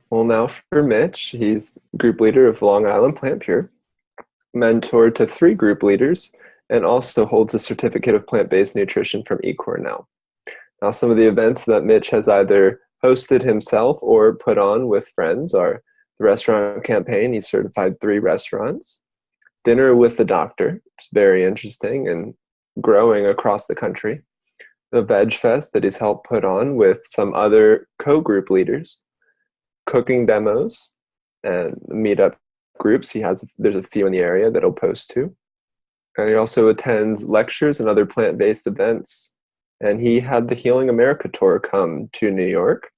Well, now for Mitch, he's group leader of Long Island PlantPure, mentor to three group leaders, and also holds a certificate of plant-based nutrition from eCornell. Now, some of the events that Mitch has either hosted himself or put on with friends are the restaurant campaign. He's certified three restaurants. Dinner with the Doctor, which is very interesting and growing across the country. The Veg Fest that he's helped put on with some other co-group leaders. Cooking demos and meetup groups. There's a few in the area that he'll post to. And he also attends lectures and other plant-based events. And he had the Healing America tour come to New York.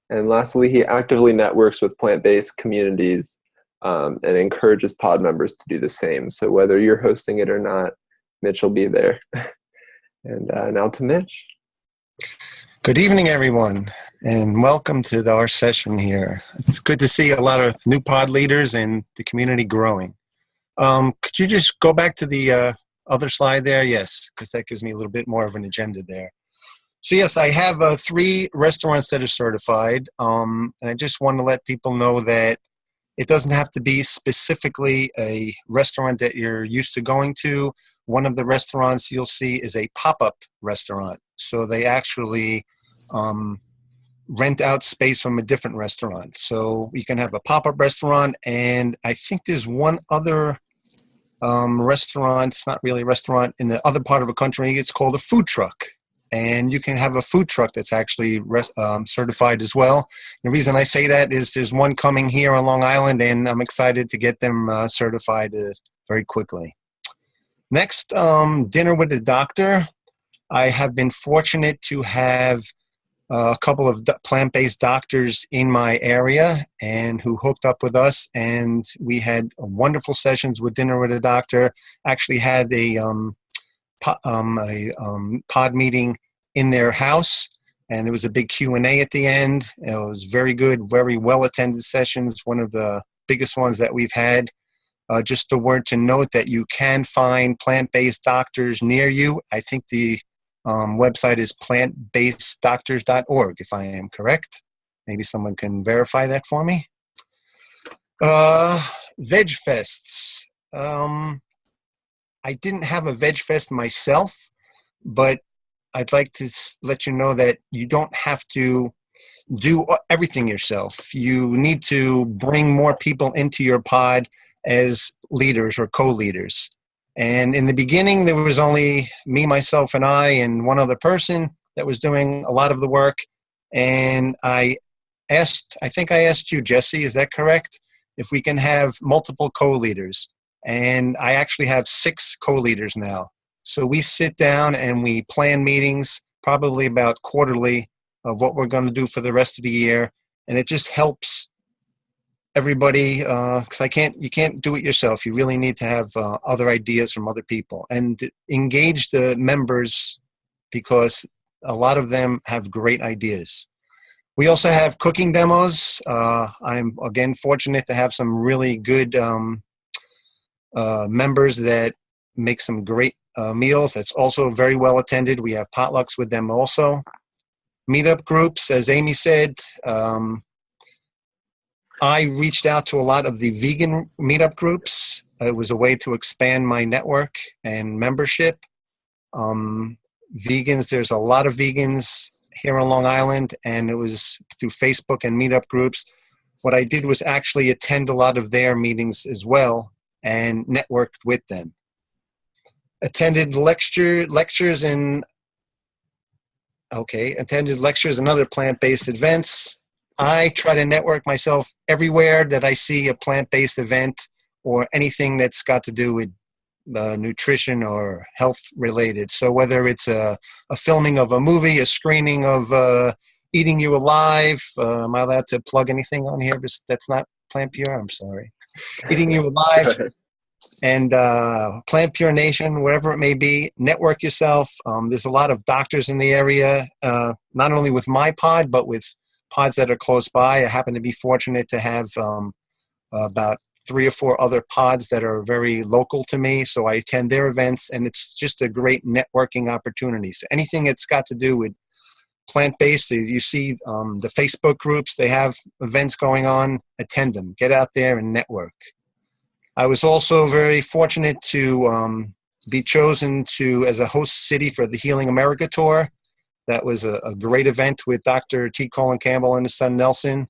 And lastly, he actively networks with plant-based communities and encourages pod members to do the same. So whether you're hosting it or not, Mitch will be there. And now to Mitch. Good evening, everyone, and welcome to our session here. It's good to see a lot of new pod leaders and the community growing. Could you just go back to the other slide there? Yes, because that gives me a little bit more of an agenda there. So yes, I have three restaurants that are certified, and I just want to let people know that it doesn't have to be specifically a restaurant that you're used to going to. One of the restaurants you'll see is a pop-up restaurant. So they actually rent out space from a different restaurant. So you can have a pop-up restaurant, and I think there's one other restaurant. It's not really a restaurant in the other part of the country. It's called a food truck. And you can have a food truck that's actually certified as well. The reason I say that is there's one coming here on Long Island, and I'm excited to get them certified very quickly. Next, dinner with the doctor. I have been fortunate to have a couple of plant-based doctors in my area and who hooked up with us, and we had wonderful sessions with dinner with a doctor. Actually had a pod meeting in their house, and there was a big Q&A at the end. It was very good, very well-attended sessions, one of the biggest ones that we've had. Just a word to note that you can find plant-based doctors near you. I think the website is plantbasedoctors.org, if I am correct. Maybe someone can verify that for me. Veg Fests. I didn't have a Veg Fest myself, but I'd like to let you know that you don't have to do everything yourself. You need to bring more people into your pod as leaders or co-leaders. And in the beginning, there was only me, myself, and one other person that was doing a lot of the work. And I think I asked you, Jesse, is that correct? If we can have multiple co-leaders. And I actually have 6 co-leaders now. So we sit down and we plan meetings, probably about quarterly, of what we're going to do for the rest of the year. And it just helps everybody, because you can't do it yourself. You really need to have other ideas from other people and engage the members, because a lot of them have great ideas. We also have cooking demos. I'm again fortunate to have some really good members that make some great meals. That's also very well attended. We have potlucks with them also. Meetup groups, as Amy said. I reached out to a lot of the vegan meetup groups. It was a way to expand my network and membership. Vegans, there's a lot of vegans here on Long Island, and it was through Facebook and meetup groups. What I did was actually attend a lot of their meetings as well and networked with them. Attended lectures and other plant-based events. I try to network myself everywhere that I see a plant-based event or anything that's got to do with nutrition or health related. So whether it's a filming of a movie, a screening of Eating You Alive, am I allowed to plug anything on here? That's not PlantPure, I'm sorry. Eating You Alive and PlantPure Nation, wherever it may be, network yourself. There's a lot of doctors in the area, not only with my pod, but with pods that are close by. I happen to be fortunate to have about 3 or 4 other pods that are very local to me, so I attend their events, and it's just a great networking opportunity. So anything that's got to do with plant-based. You see the Facebook groups, they have events going on, attend them, get out there and network. I was also very fortunate to be chosen as a host city for the Healing America Tour. That was a great event with Dr. T. Colin Campbell and his son Nelson.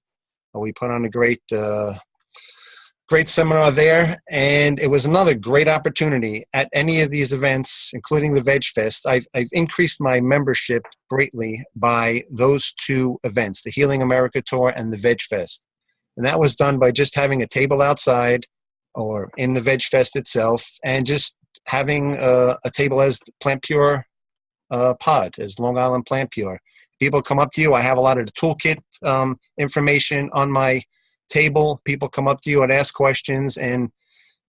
We put on a great seminar there, and it was another great opportunity at any of these events, including the Veg Fest. I've increased my membership greatly by those two events, the Healing America Tour and the Veg Fest. And that was done by just having a table outside or in the Veg Fest itself, and just having a table as PlantPure pod, as Long Island PlantPure. People come up to you. I have a lot of the toolkit information on my table. People come up to you and ask questions, and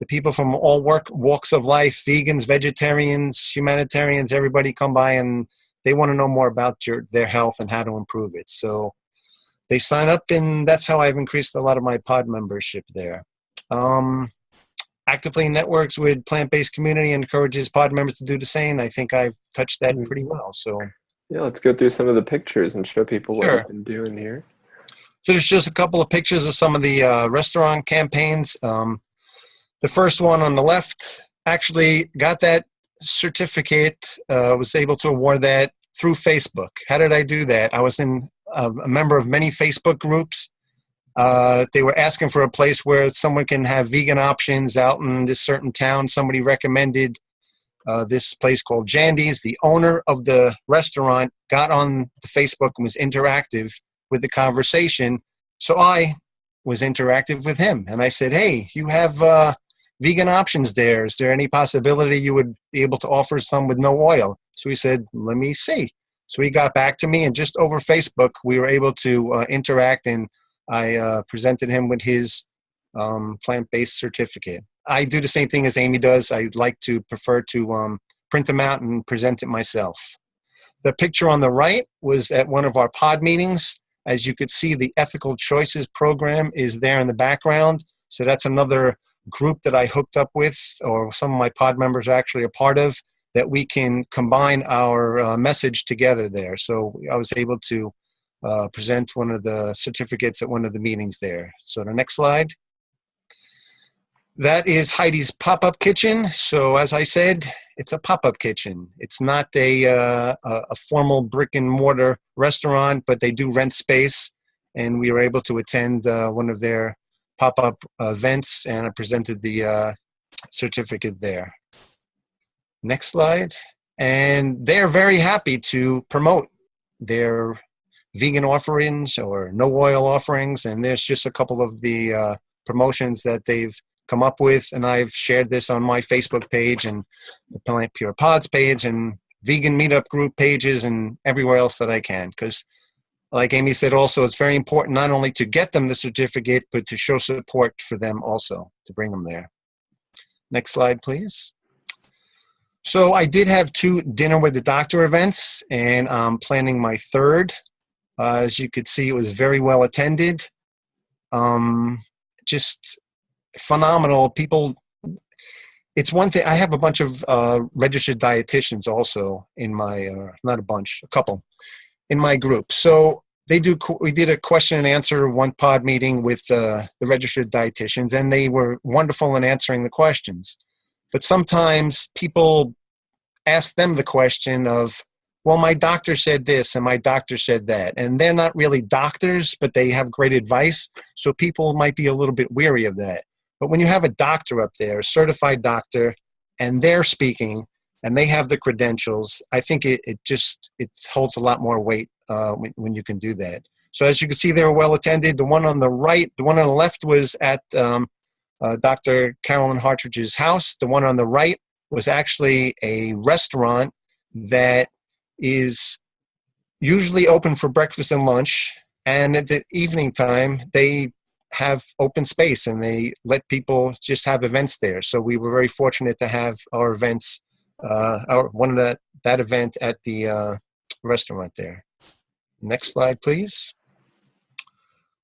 the people from all walks of life, vegans, vegetarians, humanitarians, everybody come by and they want to know more about their health and how to improve it. So they sign up, and that's how I've increased a lot of my pod membership there. Actively networks with plant-based community and encourages pod members to do the same. I think I've touched that pretty well. So yeah, let's go through some of the pictures and show people what Sure. you've been doing here. So there's just a couple of pictures of some of the restaurant campaigns. The first one on the left, actually got that certificate, was able to award that through Facebook. How did I do that? I was a member of many Facebook groups. They were asking for a place where someone can have vegan options out in this certain town. Somebody recommended this place called Jandy's. The owner of the restaurant got on the Facebook and was interactive with the conversation. So I was interactive with him. And I said, hey, you have vegan options there. Is there any possibility you would be able to offer some with no oil? So he said, let me see. So he got back to me, and just over Facebook, we were able to interact, and I presented him with his plant-based certificate. I do the same thing as Amy does. I prefer to print them out and present it myself. The picture on the right was at one of our pod meetings. As you could see, the Ethical Choices program is there in the background. So that's another group that I hooked up with, or some of my pod members are actually a part of, that we can combine our message together there. So I was able to present one of the certificates at one of the meetings there. So the next slide. That is Heidi's pop-up kitchen. So as I said, it's a pop-up kitchen. It's not a formal brick and mortar restaurant, but they do rent space, and we were able to attend one of their pop-up events, and I presented the certificate there. Next slide. And they're very happy to promote their vegan offerings or no oil offerings, and there's just a couple of the promotions that they've come up with, and I've shared this on my Facebook page and the PlantPure Pods page and vegan meetup group pages and everywhere else that I can, because like Amy said also, it's very important not only to get them the certificate, but to show support for them also, to bring them there. Next slide, please. So I did have 2 dinner with the doctor events, and I'm planning my 3rd. As you could see, it was very well attended. Just phenomenal people. It's one thing, I have a bunch of registered dietitians also in my, not a bunch, a couple in my group. So we did a question and answer one pod meeting with the registered dietitians, and they were wonderful in answering the questions. But sometimes people ask them the question of, well, my doctor said this and my doctor said that. And they're not really doctors, but they have great advice. So people might be a little bit weary of that. But when you have a doctor up there, a certified doctor, and they're speaking and they have the credentials, I think it holds a lot more weight when you can do that. So as you can see, they were well attended. The one on the right, the one on the left was at Dr. Carolyn Hartridge's house. The one on the right was actually a restaurant that is usually open for breakfast and lunch, and at the evening time they have open space and they let people just have events there. So we were very fortunate to have our events, that event at the restaurant there. Next slide, please.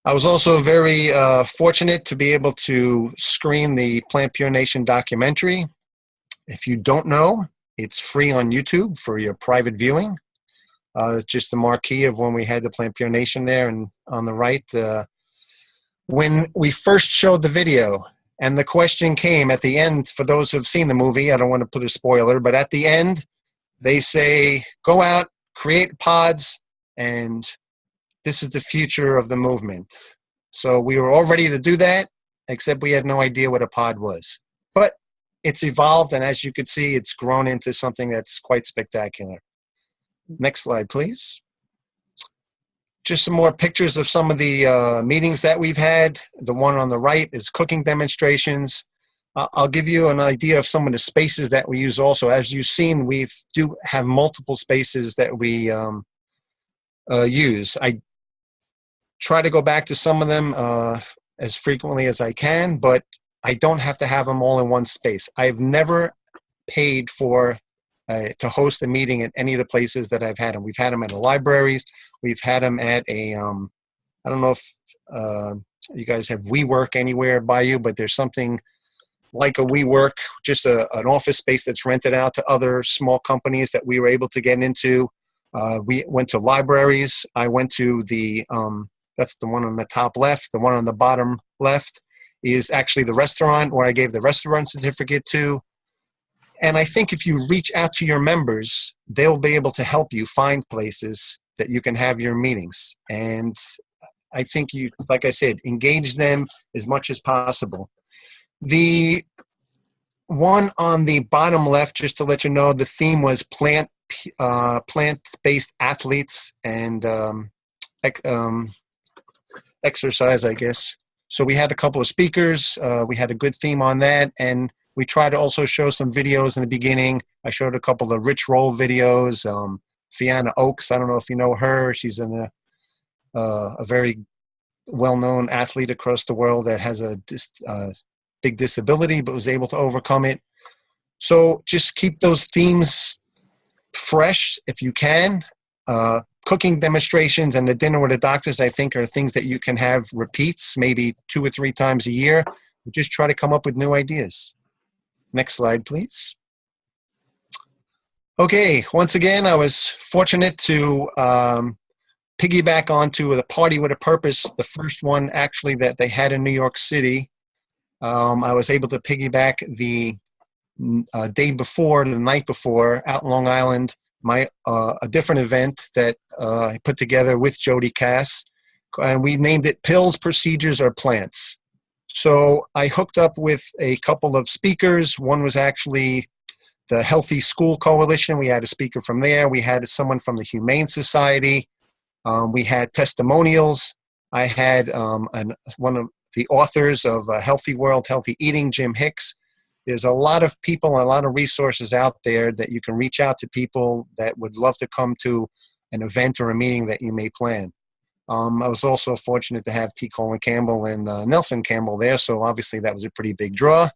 I was also very fortunate to be able to screen the PlantPure Nation documentary. If you don't know, it's free on YouTube for your private viewing. just the marquee of when we had the PlantPure Nation there, and on the right, when we first showed the video, and the question came at the end, for those who have seen the movie, I don't want to put a spoiler, but at the end, they say, go out, create pods, and this is the future of the movement. So we were all ready to do that, except we had no idea what a pod was. But it's evolved, and as you could see, it's grown into something that's quite spectacular. Next slide, please. Just some more pictures of some of the meetings that we've had. The one on the right is cooking demonstrations. I'll give you an idea of some of the spaces that we use also. As you've seen, we do have multiple spaces that we use. I try to go back to some of them as frequently as I can, but I don't have to have them all in one space. I've never paid for to host a meeting at any of the places that I've had them. We've had them at the libraries. We've had them at a, I don't know if you guys have WeWork anywhere by you, but there's something like a WeWork, just an office space that's rented out to other small companies that we were able to get into. We went to libraries. I went to the, that's the one on the top left. The one on the bottom left is actually the restaurant where I gave the restaurant certificate to. And I think if you reach out to your members, they'll be able to help you find places that you can have your meetings. And I think you, like I said, engage them as much as possible. The one on the bottom left, just to let you know, the theme was plant-based athletes and exercise, I guess. So we had a couple of speakers. We had a good theme on that. And we tried to also show some videos in the beginning. I showed a couple of Rich Roll videos. Fiona Oakes, I don't know if you know her. She's a very well-known athlete across the world that has a big disability but was able to overcome it. So just keep those themes fresh if you can. Cooking demonstrations and the dinner with the doctors, I think, are things that you can have repeats, maybe 2 or 3 times a year. Just try to come up with new ideas. Next slide, please. Okay, once again, I was fortunate to piggyback onto the Party with a Purpose, the first one actually that they had in New York City. I was able to piggyback the day before, the night before, out in Long Island, a different event that I put together with Jody Cass, and we named it Pills, Procedures, or Plants. So I hooked up with a couple of speakers. One was actually the Healthy School Coalition. We had a speaker from there. We had someone from the Humane Society. We had testimonials. I had one of the authors of Healthy World, Healthy Eating, Jim Hicks. There's a lot of people and a lot of resources out there that you can reach out to people that would love to come to an event or a meeting that you may plan. I was also fortunate to have T. Colin Campbell and Nelson Campbell there, so obviously that was a pretty big draw.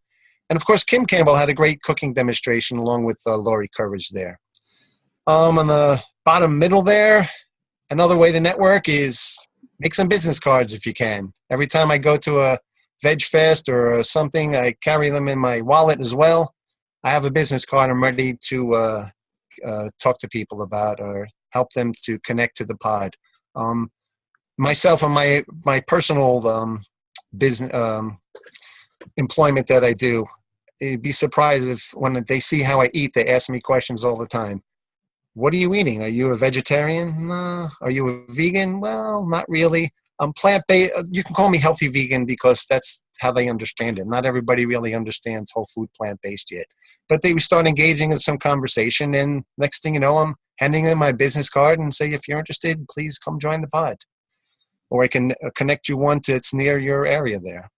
And of course, Kim Campbell had a great cooking demonstration along with Laurie Courage there. On the bottom middle there, another way to network is make some business cards if you can. Every time I go to a Veg Fest or something, I carry them in my wallet as well. I have a business card I'm ready to talk to people about or help them to connect to the pod. Myself and my personal business employment that I do, you'd be surprised if when they see how I eat, they ask me questions all the time. What are you eating? Are you a vegetarian? No. Are you a vegan? Well, not really. I'm plant-based. You can call me healthy vegan because that's how they understand it. Not everybody really understands whole food plant-based yet. But they start engaging in some conversation, and next thing you know, I'm handing them my business card and say, if you're interested, please come join the pod. Or I can connect you one that's near your area there.